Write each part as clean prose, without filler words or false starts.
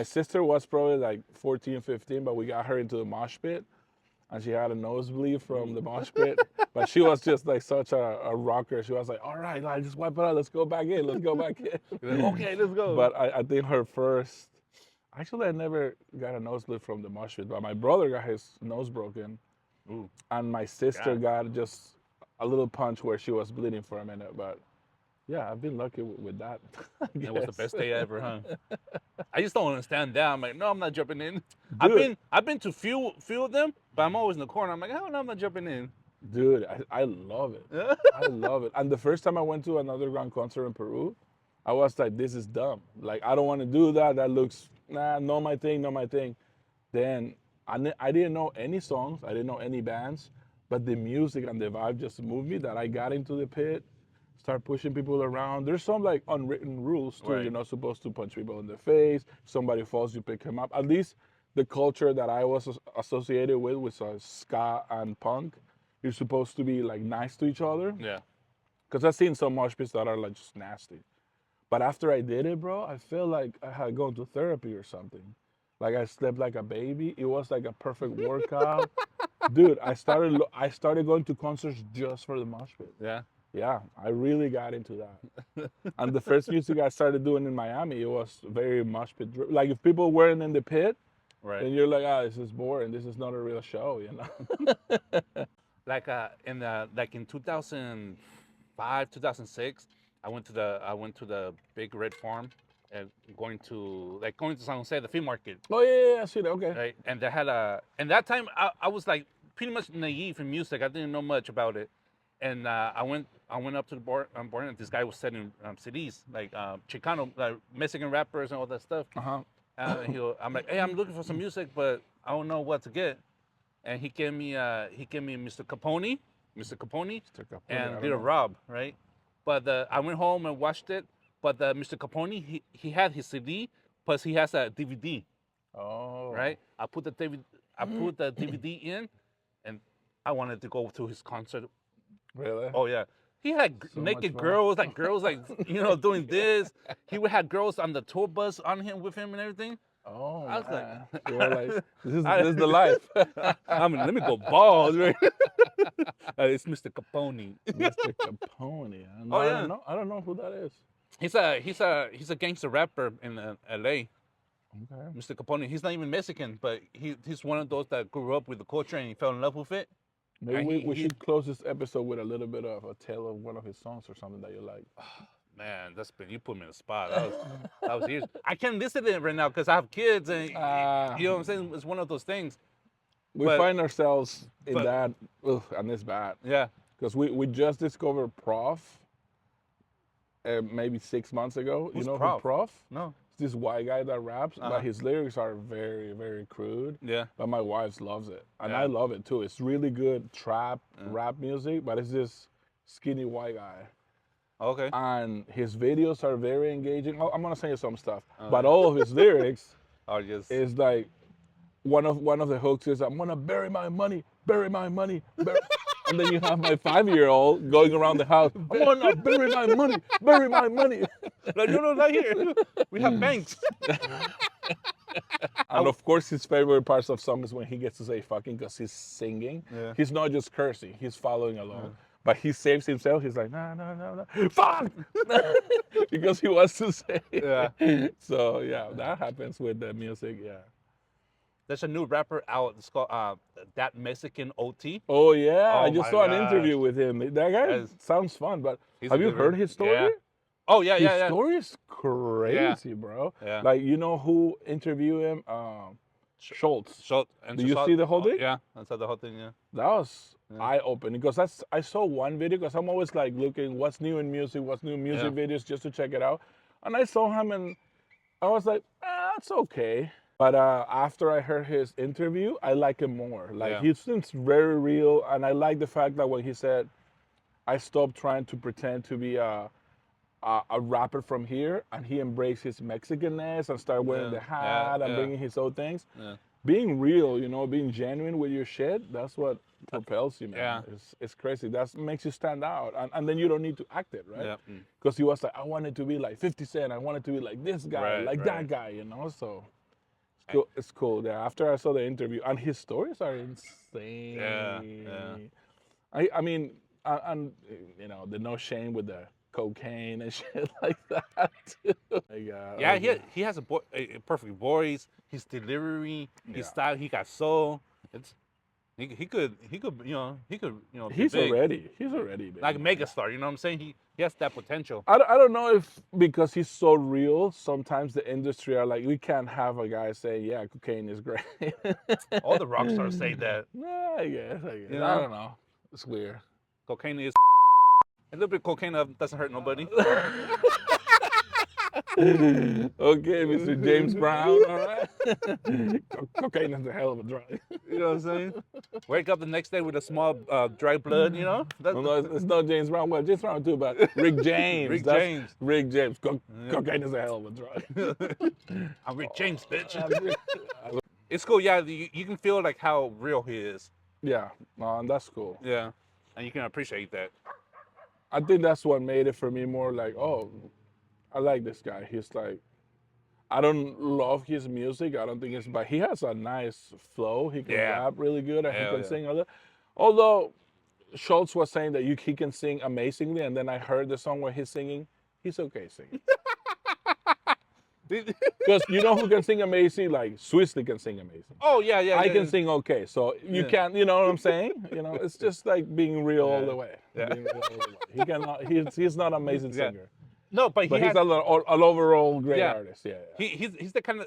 sister was probably like 14, 15, but we got her into the mosh pit. And she had a nosebleed from the mosh pit. But she was just like such a rocker. She was like, all right, like, just wipe it out. Let's go back in. Let's go back in. Like, okay, let's go. But I think her first, actually, I never got a nosebleed from the mosh pit. But my brother got his nose broken. Ooh. And my sister got just a little punch where she was bleeding for a minute. But yeah, I've been lucky with that. That was the best day ever, huh? I just don't understand that. I'm like, no, I'm not jumping in. Dude. I've been to few of them, but I'm always in the corner. I'm like, oh no, I'm not jumping in. Dude, I love it. I love it. And the first time I went to an underground concert in Peru, I was like, this is dumb. Like, I don't want to do that. That looks, not my thing, not my thing. Then I didn't know any songs. I didn't know any bands. But the music and the vibe just moved me that I got into the pit, start pushing people around. There's some like unwritten rules too. Right. You're not supposed to punch people in the face. If somebody falls, you pick him up. At least the culture that I was associated with ska and punk. You're supposed to be like nice to each other. Yeah. Because I've seen some mosh pits that are like just nasty. But after I did it, bro, I feel like I had gone to therapy or something. Like I slept like a baby. It was like a perfect workout. Dude, I started going to concerts just for the mosh pit. Yeah. Yeah, I really got into that. And the first music I started doing in Miami, it was very mosh pit. Like if people weren't in the pit, right, then you're like, this is boring. This is not a real show, you know. Like in 2005, 2006, I went to the big red farm, and going to San Jose, the flea market. Oh yeah, I see that. Okay. Right, and they had and that time I was like pretty much naive in music. I didn't know much about it. And I went up to the bar, and this guy was selling CDs, like Chicano, like Mexican rappers and all that stuff. I'm like, hey, I'm looking for some music, but I don't know what to get. And he gave me Mr. Capone, and Little Rob, right? But I went home and watched it. But Mr. Capone, he had his CD, plus he has a DVD. Oh. Right? I put the DVD in, and I wanted to go to his concert. Really? Oh yeah. He had so naked girls, like doing this. He would have girls on the tour bus on him with him and everything. Oh, I was like, you were like, this is the life. I mean, let me go balls, right? It's Mr. Capone. Mr. Capone. I don't know who that is. He's a gangster rapper in L.A. Okay. Mr. Capone. He's not even Mexican, but he's one of those that grew up with the culture and he fell in love with it. Maybe we should close this episode with a little bit of a tale of one of his songs or something that you like. Oh, man, you put me in a spot. That was years. I can't listen to it right now because I have kids, and you know what I'm saying. It's one of those things. We find ourselves in that, and it's bad. Yeah. Because we just discovered Prof. Maybe 6 months ago. Who's you know Prof? Who Prof? No. This white guy that raps, but his lyrics are very, very crude. Yeah. But my wife loves it, and I love it too. It's really good trap rap music, but it's this skinny white guy. Okay. And his videos are very engaging. I'm gonna send you some stuff, but all of his lyrics are just is like one of the hooks is I'm gonna bury my money, bury my money, bury. And then you have my 5-year-old going around the house. I'm gonna bury my money, bury my money. Like, no, not here. We have banks. And of course, his favorite parts of song is when he gets to say fucking because he's singing. Yeah. He's not just cursing, he's following along. But he saves himself. He's like, no, fuck! Because he wants to say it. Yeah. So, yeah, that happens with the music, yeah. There's a new rapper out. It's called That Mexican OT. Oh, yeah. I just saw an interview with him. That guy sounds fun, but have you heard his story? Yeah. Oh, yeah, His story is crazy, bro. Yeah. Like, you know who interviewed him? Schultz. Did you see the whole thing? Yeah, I saw the whole thing, yeah. That was eye-opening because I saw one video because I'm always like looking what's new in music, what's new music videos just to check it out. And I saw him and I was like, that's okay. But after I heard his interview, I like him more. Like he seems very real, and I like the fact that when he said, "I stopped trying to pretend to be a rapper from here," and he embraced his Mexicanness and started wearing the hat and bringing his own things. Yeah. Being real, you know, being genuine with your shit, that's what propels you, man. Yeah. It's crazy. That makes you stand out. And then you don't need to act it, right? Yeah. Because he was like, I wanted to be like 50 Cent. I wanted to be like this guy, that guy, you know? So cool. It's cool. Yeah. After I saw the interview, and his stories are insane. Yeah. I mean, and you know, the no shame with the cocaine and shit like that too. Like, Yeah, okay. he has a perfect voice. His delivery, his Yeah. style. He got soul. It's he could be He's big, already big. like a Man. megastar. You know what I'm saying? He has that potential. I don't know if because he's so real, sometimes the industry are like, we can't have a guy saying, yeah, cocaine is great. All the rock stars say that. Nah, I guess. You I know, don't know. It's weird. cocaine is a little bit of cocaine doesn't hurt nobody. Okay, Mr. James Brown, all right? Cocaine is a hell of a drug. You know what I'm saying? Wake up the next day with a small dry blood. You know. No, it's not James Brown. Well, James Brown too, but Rick James. Rick That's James. Rick James. Cocaine is a hell of a drug. I'm Rick James, bitch. It's cool. Yeah, you can feel like how real he is. Yeah, and that's cool. Yeah, and you can appreciate that. I think that's what made it for me more like, oh, I like this guy. He's like, I don't love his music. I don't think it's, but he has a nice flow. He can Yeah. rap really good, and he Hell can yeah. sing. Although Schultz was saying that he can sing amazingly, and then I heard the song where he's singing. He's okay singing. Because you know who can sing amazing? Like Swissley can sing amazing. Oh yeah, yeah. I yeah, can yeah. sing okay, so you Yeah. can't. You know what I'm saying? You know, it's just like being real all Yeah. the way. Yeah. Being real all the way. He cannot. He's not an amazing Yeah. singer, No, but but he he's has. an overall great Yeah. artist. Yeah. He's the kind of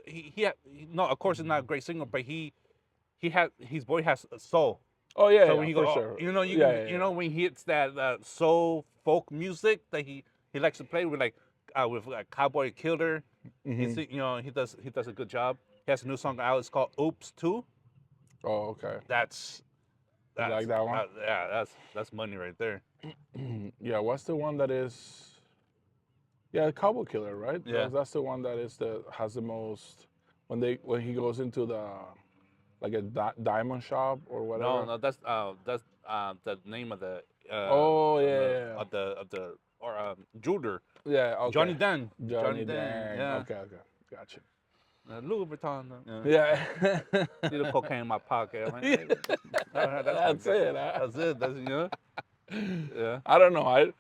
no, of course he's not a great singer, but his voice has a soul. Oh yeah, So yeah, when he for go, sure. you know, you Yeah, can, yeah, you know, when he hits that soul folk music that he likes to play with, like Cowboy Killer. Mhm. He does a good job. He has a new song out. It's called Oops 2. Oh, okay. That's You like that one? yeah, that's money right there. Yeah. What's the one that is? Yeah, Cowboy Killer, right? Yeah. That's the one that has the most when he goes into the like a diamond shop or whatever. No, that's the name of the Oh yeah, of the jeweler. yeah. Okay. Johnny Dan. Johnny Dan. Dang. Yeah. Okay, gotcha. Louis Vuitton. Yeah. Little cocaine in my pocket. I'm like, hey, That's it. Huh? That's it. That's Yeah. I don't know.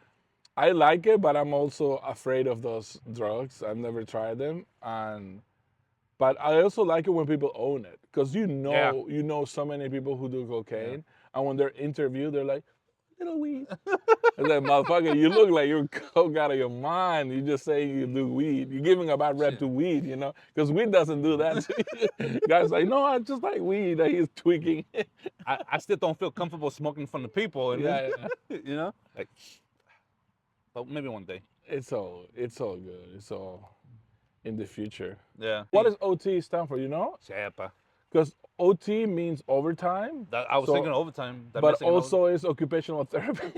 I like it, but I'm also afraid of those drugs. I've never tried them, but I also like it when people own it, because you know so many people who do cocaine, and when they're interviewed, they're like, little weed. It's like, motherfucker, you look like you're coke out of your mind. You just say you do weed. You're giving a bad rep to weed, you know, because weed doesn't do that. Guys like, no, I just like weed. And he's tweaking. I still don't feel comfortable smoking from the people. And Yeah. you know, like, but maybe one day. It's all good. It's all in the future. Yeah. What does OT stand for? You know, Sepa. because OT means overtime. I was thinking overtime. That But Mexican also is occupational therapy.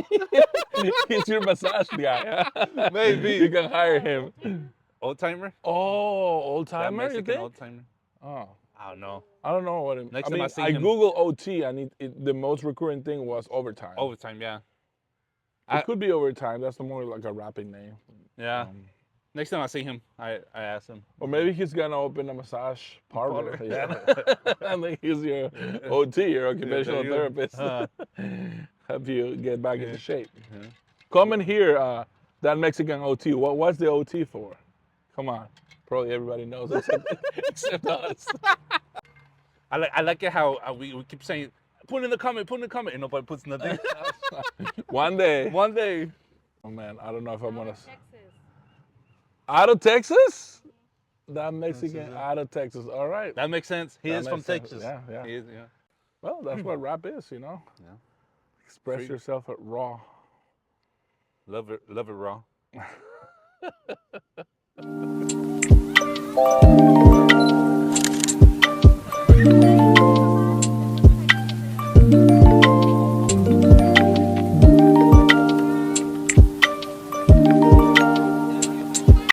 He's your massage guy. Huh? Maybe. You can hire him. old timer. Oh, old That timer, you Mexican think? old timer. Oh, I don't know. I don't know what it Next I time mean, I see I him- Google OT and the most recurring thing was overtime. Overtime. Yeah. It could be overtime. That's more like a rapping name. Yeah. Next time I see him, I ask him. Or maybe he's gonna open a massage parlor. Parlor. Yeah. And then he's your OT, your occupational there you go. therapist. Help you get back into shape. Come in here, that Mexican OT. What's the OT for? Come on. Probably everybody knows except us. I like it how we keep saying, put in the comment, and nobody puts nothing. One day. One day. Oh man, I don't know if I'm gonna. Texas. Out of Texas? That Mexican out of Texas. All right. That makes sense. He That is from makes sense. Texas. Yeah, yeah. He is, yeah. Well, that's what rap is, you know. Yeah. Express Free. yourself at raw. Love it raw.